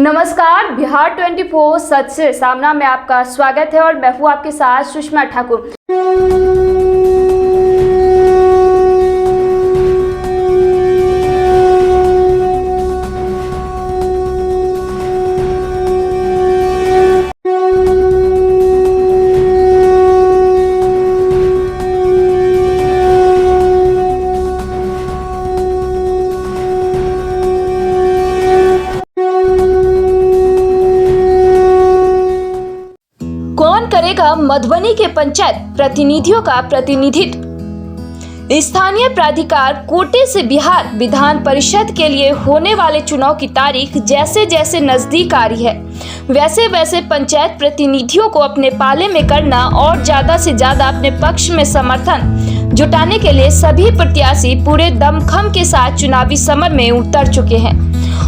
नमस्कार, बिहार 24 सच से सामना में आपका स्वागत है और मैं हूँ आपके साथ सुषमा ठाकुर। कौन करेगा मधुबनी के पंचायत प्रतिनिधियों का प्रतिनिधित्व? स्थानीय प्राधिकार कोटे से बिहार विधान परिषद के लिए होने वाले चुनाव की तारीख जैसे जैसे नजदीक आ रही है, वैसे वैसे पंचायत प्रतिनिधियों को अपने पाले में करना और ज्यादा से ज्यादा अपने पक्ष में समर्थन जुटाने के लिए सभी प्रत्याशी पूरे दमखम के साथ चुनावी समर में उतर चुके हैं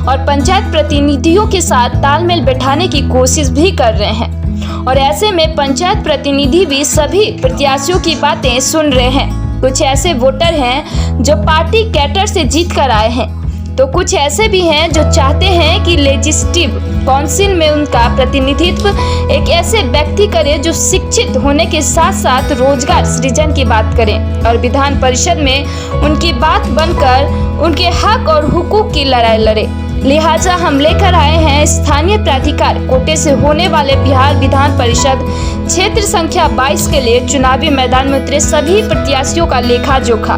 और पंचायत प्रतिनिधियों के साथ तालमेल बैठाने की कोशिश भी कर रहे हैं। और ऐसे में पंचायत प्रतिनिधि भी सभी प्रत्याशियों की बातें सुन रहे हैं। कुछ ऐसे वोटर हैं जो पार्टी कैडर से जीत कर आए हैं, तो कुछ ऐसे भी हैं जो चाहते हैं कि लेजिस्लेटिव काउंसिल में उनका प्रतिनिधित्व एक ऐसे व्यक्ति करे जो शिक्षित होने के साथ साथ रोजगार सृजन की बात करें और विधान परिषद में उनकी बात बनकर उनके हक और हुकूक की लड़ाई लड़े। लिहाजा हम लेकर आए हैं स्थानीय प्राधिकार कोटे से होने वाले बिहार विधान परिषद क्षेत्र संख्या 22 के लिए चुनावी मैदान में उतरे सभी प्रत्याशियों का लेखा जोखा,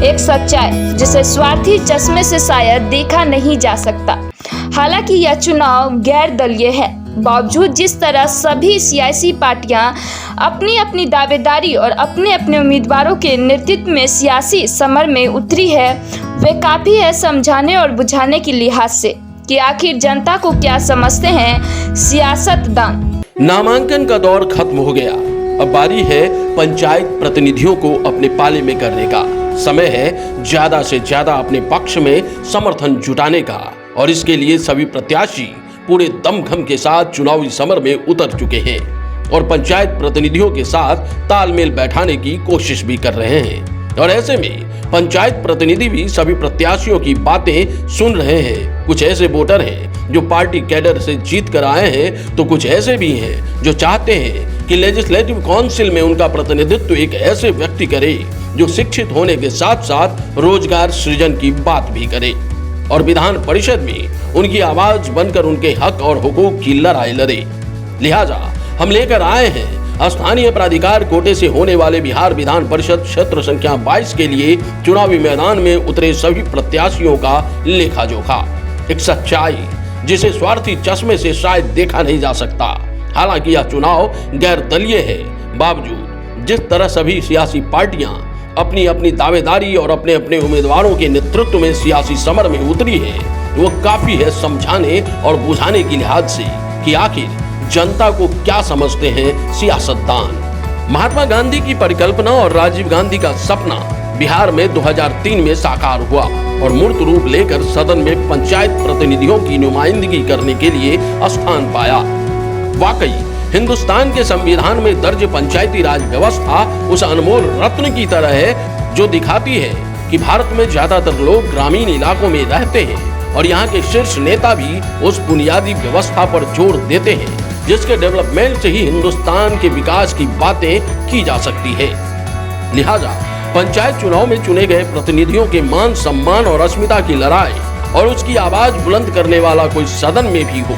एक सच्चाई जिसे स्वार्थी चश्मे से शायद देखा नहीं जा सकता। हालांकि यह चुनाव गैर दलीय है, बावजूद जिस तरह सभी सियासी पार्टियां अपनी अपनी दावेदारी और अपने अपने उम्मीदवारों के नेतृत्व में सियासी समर में उतरी है, वे काफी है समझाने और बुझाने की लिहाज से कि आखिर जनता को क्या समझते हैं सियासतदान। नामांकन का दौर खत्म हो गया, अब बारी है पंचायत प्रतिनिधियों को अपने पाले में करने का। समय है ज्यादा से ज्यादा अपने पक्ष में समर्थन जुटाने का और इसके लिए सभी प्रत्याशी पूरे दमखम के साथ चुनावी समर में उतर चुके हैं और पंचायत प्रतिनिधियों के साथ तालमेल बैठाने की कोशिश भी कर रहे हैं। और ऐसे में पंचायत प्रतिनिधि भी सभी प्रत्याशियों की बातें सुन रहे हैं। कुछ ऐसे वोटर हैं जो पार्टी कैडर से जीत कर आए हैं, तो कुछ ऐसे भी हैं जो चाहते हैं कि लेजिस्लेटिव काउंसिल में उनका प्रतिनिधित्व एक ऐसे व्यक्ति करे जो शिक्षित होने के साथ साथ रोजगार सृजन की बात भी करे और विधान परिषद में उनकी आवाज बनकर उनके हक और हुकूक की लड़ाई लड़े। लिहाजा हम लेकर आए हैं स्थानीय प्राधिकार कोटे से होने वाले बिहार विधान परिषद क्षेत्र संख्या 22 के लिए चुनावी मैदान में उतरे सभी प्रत्याशियों का लेखा जोखा, एक सच्चाई जिसे स्वार्थी चश्मे से शायद देखा नहीं जा सकता। हालांकि यह चुनाव गैर दलीय है, बावजूद जिस तरह सभी सियासी पार्टियां अपनी अपनी दावेदारी और अपने अपने उम्मीदवारों के नेतृत्व में सियासी समर में उतरी है, वो काफी है समझाने और बुझाने की लिहाज से कि आखिर जनता को क्या समझते हैं सियासतदान। महात्मा गांधी की परिकल्पना और राजीव गांधी का सपना बिहार में 2003 में साकार हुआ और मूर्त रूप लेकर सदन में पंचायत प्रतिनिधियों की नुमाइंदगी करने के लिए स्थान पाया। वाकई हिंदुस्तान के संविधान में दर्ज पंचायती राज व्यवस्था उस अनमोल रत्न की तरह है जो दिखाती है कि भारत में ज्यादातर लोग ग्रामीण इलाकों में रहते हैं और यहाँ के शीर्ष नेता भी उस बुनियादी व्यवस्था पर जोर देते हैं जिसके डेवलपमेंट से ही हिंदुस्तान के विकास की बातें की जा सकती है। लिहाजा पंचायत चुनाव में चुने गए प्रतिनिधियों के मान सम्मान और अस्मिता की लड़ाई और उसकी आवाज बुलंद करने वाला कोई सदन में भी हो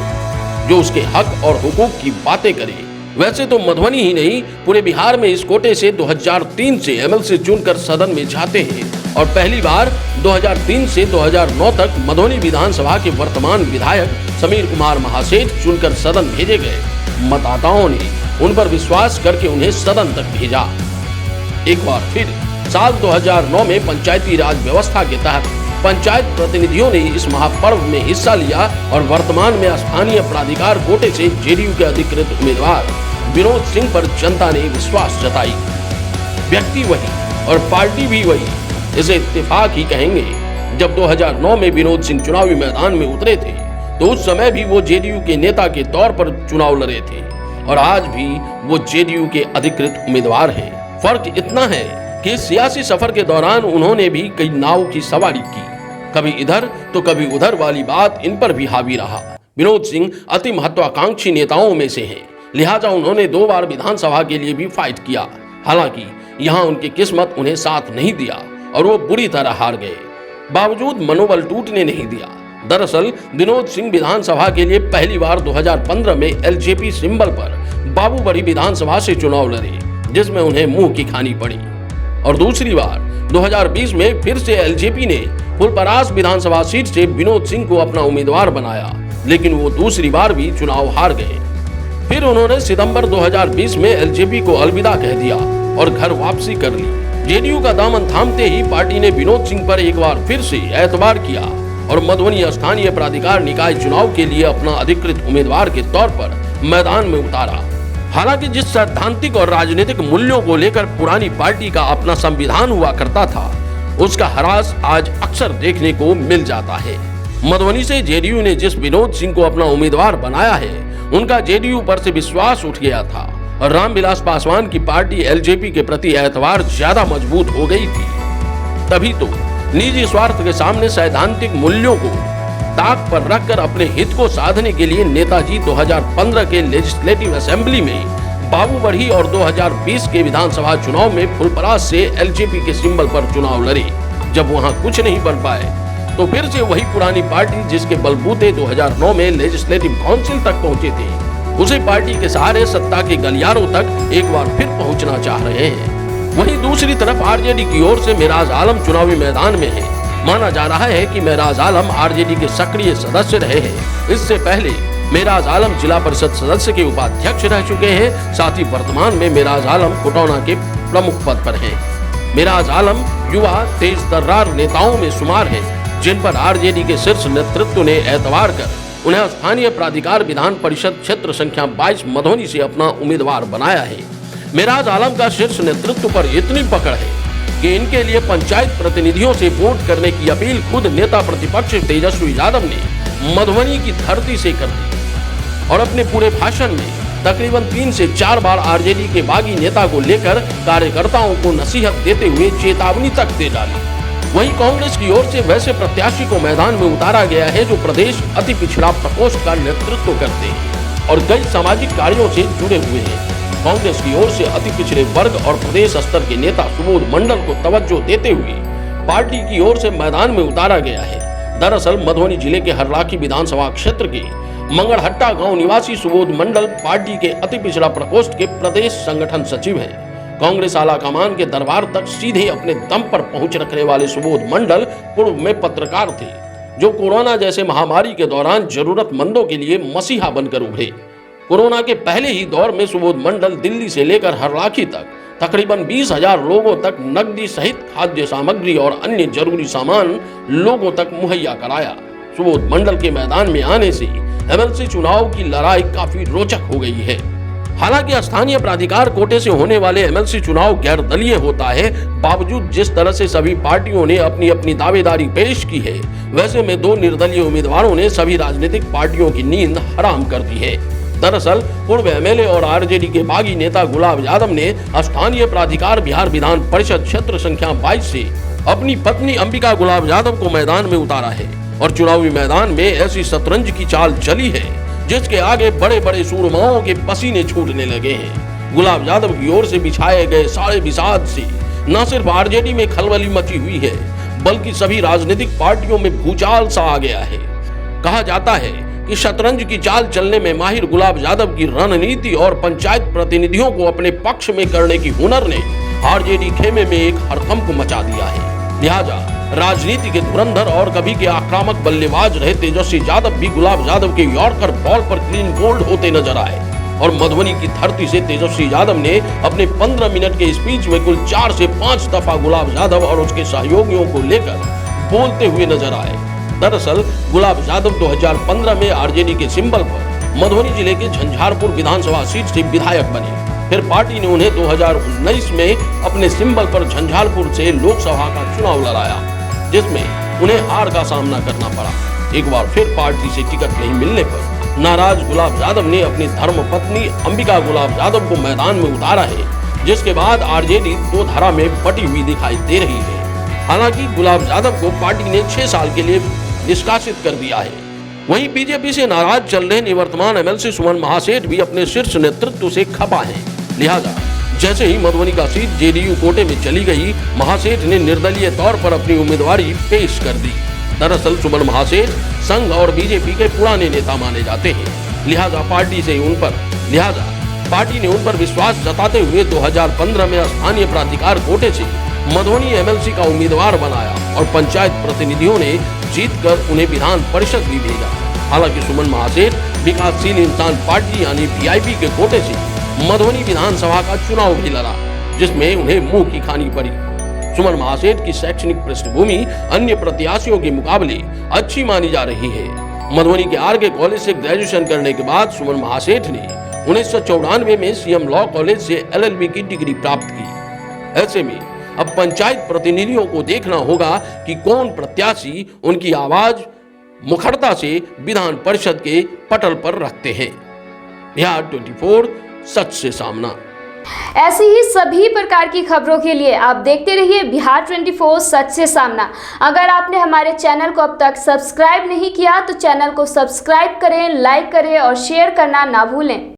जो उसके हक और हुकूक की बातें करे। वैसे तो मधुबनी ही नहीं, पूरे बिहार में इस कोटे से 2003 से एमएलसी चुनकर सदन में जाते हैं और पहली बार 2003 से 2009 तक मधुबनी विधानसभा के वर्तमान विधायक समीर कुमार महासेठ चुनकर सदन भेजे गए। मतदाताओं ने उन पर विश्वास करके उन्हें सदन तक भेजा। एक बार फिर साल 2009 में पंचायती राज व्यवस्था के तहत पंचायत प्रतिनिधियों ने इस महापर्व में हिस्सा लिया और वर्तमान में स्थानीय प्राधिकार कोटे से जेडीयू के अधिकृत उम्मीदवार विनोद सिंह पर जनता ने विश्वास जताई। व्यक्ति वही और पार्टी भी वही, इसे इत्तेफाक ही कहेंगे। जब 2009 में विनोद सिंह चुनावी मैदान में उतरे थे तो उस समय भी वो जेडीयू के नेता के तौर पर चुनाव लड़े थे और आज भी वो जेडीयू के अधिकृत उम्मीदवार हैं। फर्क इतना है कि सियासी सफर के दौरान उन्होंने भी कई नाव की सवारी की, कभी इधर तो कभी उधर वाली बात इन पर भी हावी रहा। विनोद सिंह अति महत्वाकांक्षी नेताओं में से हैं, लिहाजा उन्होंने 2 बार विधानसभा के लिए भी फाइट किया। हालांकि यहां उनकी किस्मत उन्हें साथ नहीं दिया और वो बुरी तरह हार गए। बावजूद मनोबल टूटने नहीं दिया। दरअसल विनोद सिंह विधानसभा के लिए पहली बार 2015 में एलजेपी सिंबल पर बाबूबड़ी विधानसभा से चुनाव लड़े, जिसमें उन्हें मुंह की खानी पड़ी। और दूसरी बार 2020 में फिर से एलजेपी ने फुलपरास विधानसभा सीट से विनोद सिंह को अपना उम्मीदवार बनाया, लेकिन वो दूसरी बार भी चुनाव हार गए। फिर उन्होंने सितंबर 2020 में एलजेपी को अलविदा कह दिया और घर वापसी कर ली। जेडीयू का दामन थामते ही पार्टी ने विनोद सिंह पर एक बार फिर से एतबार किया और मधुबनी स्थानीय प्राधिकार निकाय चुनाव के लिए अपना अधिकृत उम्मीदवार के तौर पर मैदान में उतारा। हालांकि जिस सैद्धांतिक और राजनीतिक मूल्यों को लेकर पुरानी पार्टी का अपना संविधान हुआ करता था, उसका ह्रास आज अक्सर देखने को मिल जाता है। मधुबनी से जेडीयू ने जिस विनोद सिंह को अपना उम्मीदवार बनाया है, उनका जेडीयू पर से विश्वास उठ गया था और रामविलास पासवान की पार्टी एलजेपी के प्रति एतबार ज्यादा मजबूत हो गई थी। तभी तो निजी स्वार्थ के सामने सैद्धांतिक मूल्यों को ताक पर रखकर अपने हित को साधने के लिए नेताजी 2015 के लेजिस्लेटिव असेंबली में बाबूबड़ी और 2020 के विधानसभा चुनाव में फुलपरास से एलजेपी के सिंबल पर चुनाव लड़े। जब वहां कुछ नहीं बन पाए तो फिर से वही पुरानी पार्टी जिसके बलबूते 2009 में लेजिस्लेटिव काउंसिल तक पहुंचे थे, उसी पार्टी के सहारे सत्ता के गलियारों तक एक बार फिर पहुंचना चाह रहे हैं। वहीं दूसरी तरफ आरजेडी की ओर से मेराज आलम चुनावी मैदान में है। माना जा रहा है कि मेराज आलम आरजेडी के सक्रिय सदस्य रहे हैं। इससे पहले मेराज आलम जिला परिषद सदस्य के उपाध्यक्ष रह चुके हैं। साथ ही वर्तमान में मेराज आलम कोटौना के प्रमुख पद पर हैं। मेराज आलम युवा तेज तर्रार नेताओं में शुमार है, जिन पर आरजेडी के शीर्ष नेतृत्व ने एतबार कर उन्हें स्थानीय प्राधिकार विधान परिषद क्षेत्र संख्या 22 मधुबनी से अपना उम्मीदवार बनाया है। मेराज आलम का शीर्ष नेतृत्व पर इतनी पकड़ है कि इनके लिए पंचायत प्रतिनिधियों से वोट करने की अपील खुद नेता प्रतिपक्ष तेजस्वी यादव ने मधुबनी की धरती से कर दी और अपने पूरे भाषण में तकरीबन 3 से 4 बार आरजेडी के बागी नेता को लेकर कार्यकर्ताओं को नसीहत देते हुए चेतावनी तक दे डाली। वहीं कांग्रेस की ओर से वैसे प्रत्याशी को मैदान में उतारा गया है जो प्रदेश अति पिछड़ा प्रकोष्ठ का नेतृत्व करते हैं और कई सामाजिक कार्यों से जुड़े हुए हैं। कांग्रेस की ओर से अति पिछड़े वर्ग और प्रदेश स्तर के नेता सुबोध मंडल को तवज्जो देते हुए पार्टी की ओर से मैदान में उतारा गया है। दरअसल मधुबनी जिले के हरलाखी विधानसभा क्षेत्र के मंगड़हट्टा गांव निवासी सुबोध मंडल पार्टी के अति पिछड़ा प्रकोष्ठ के प्रदेश संगठन सचिव हैं। कांग्रेस आलाकमान के दरबार तक सीधे अपने दम पर पहुंच रखने वाले सुबोध मंडल पूर्व में पत्रकार थे, जो कोरोना जैसे महामारी के दौरान जरूरतमंदों के लिए मसीहा बनकर उभरे। कोरोना के पहले ही दौर में सुबोध मंडल दिल्ली से लेकर हरलाखी तक तकरीबन 20,000 लोगों तक नकदी सहित खाद्य सामग्री और अन्य जरूरी सामान लोगों तक मुहैया कराया। सुबोध मंडल के मैदान में आने से एमएलसी चुनाव की लड़ाई काफी रोचक हो गई है। हालांकि स्थानीय प्राधिकार कोटे से होने वाले एमएलसी चुनाव गैर दलीय होता है, बावजूद जिस तरह से सभी पार्टियों ने अपनी अपनी दावेदारी पेश की है, वैसे में 2 निर्दलीय उम्मीदवारों ने सभी राजनीतिक पार्टियों की नींद हराम कर दी है। दरअसल पूर्व एमएलए और आरजेडी के बागी नेता गुलाब यादव ने स्थानीय प्राधिकार बिहार विधान परिषद क्षेत्र संख्या 22 से अपनी पत्नी अंबिका गुलाब यादव को मैदान में उतारा है और चुनावी मैदान में ऐसी शतरंज की चाल चली है जिसके आगे बड़े बड़े सूरमाओं के पसीने छूटने लगे हैं। गुलाब यादव की ओर से बिछाए गए सारे विषाद से न सिर्फ आरजेडी में खलबली मची हुई है, बल्कि सभी राजनीतिक पार्टियों में भूचाल सा आ गया है। कहा जाता है कि शतरंज की चाल चलने में माहिर गुलाब यादव की रणनीति और पंचायत प्रतिनिधियों को अपने पक्ष में करने की हुनर ने आरजेडी खेमे में एक हड़कंप मचा दिया है। लिहाजा राजनीति के धुरंधर और कभी के आक्रामक बल्लेबाज रहे तेजस्वी यादव भी गुलाब यादव के यॉर्कर बॉल पर क्लीन बोल्ड होते नजर आए और मधुबनी की धरती से तेजस्वी यादव ने अपने 15 मिनट के स्पीच में कुल 4 से 5 दफा गुलाब यादव और उसके सहयोगियों को लेकर बोलते हुए नजर आए। दरअसल गुलाब यादव 2015 में आरजेडी के सिंबल पर मधुबनी जिले के झंझारपुर विधानसभा सीट से विधायक बने। फिर पार्टी ने उन्हें 2019 में अपने सिंबल पर झंझारपुर से लोकसभा का चुनाव लड़ाया, जिसमें उन्हें हार का सामना करना पड़ा। एक बार फिर पार्टी से टिकट नहीं मिलने पर नाराज गुलाब यादव ने अपनी धर्मपत्नी अंबिका गुलाब यादव को मैदान में उतारा है, जिसके बाद आरजेडी 2 धारा में बटी हुई दिखाई दे रही है। हालांकि गुलाब यादव को पार्टी ने 6 साल के लिए निष्कासित कर दिया है। वहीं बीजेपी से नाराज चल रहे निवर्तमान एमएलसी सुमन महासेठ भी अपने शीर्ष नेतृत्व से खपा हैं। लिहाजा जैसे ही मधुबनी का सीट जेडीयू कोटे में चली गई, महासेठ ने निर्दलीय तौर पर अपनी उम्मीदवारी पेश कर दी। दरअसल सुमन महासेठ संघ और बीजेपी के पुराने नेता माने जाते हैं। लिहाजा पार्टी ने उन पर विश्वास जताते हुए 2015 में स्थानीय प्राधिकार कोटे से मधुबनी एमएलसी का उम्मीदवार बनाया और पंचायत प्रतिनिधियों ने जीतकर उन्हें विधान परिषद भी भेजा। हालांकि सुमन महासेठ विकासशील इंसान पार्टी यानी वीआईपी के कोटे से मधुबनी विधानसभा का चुनाव भी लड़ा, जिसमें उन्हें मुंह की खानी पड़ी। सुमन महासेठ की शैक्षणिक पृष्ठभूमि अन्य प्रत्याशियों के मुकाबले अच्छी मानी जा रही है। मधुबनी के आरके कॉलेज से ग्रेजुएशन करने के बाद सुमन महासेठ ने 1994 में सीएम लॉ कॉलेज से एलएलबी की डिग्री प्राप्त की। ऐसे में अब पंचायत प्रतिनिधियों को देखना होगा कि कौन प्रत्याशी उनकी आवाज मुखरता से विधान परिषद के पटल पर रखते हैं। बिहार 24 सच से सामना। ऐसी ही सभी प्रकार की खबरों के लिए आप देखते रहिए बिहार 24 सच से सामना। अगर आपने हमारे चैनल को अब तक सब्सक्राइब नहीं किया तो चैनल को सब्सक्राइब करें, लाइक करें और शेयर करना ना भूलें।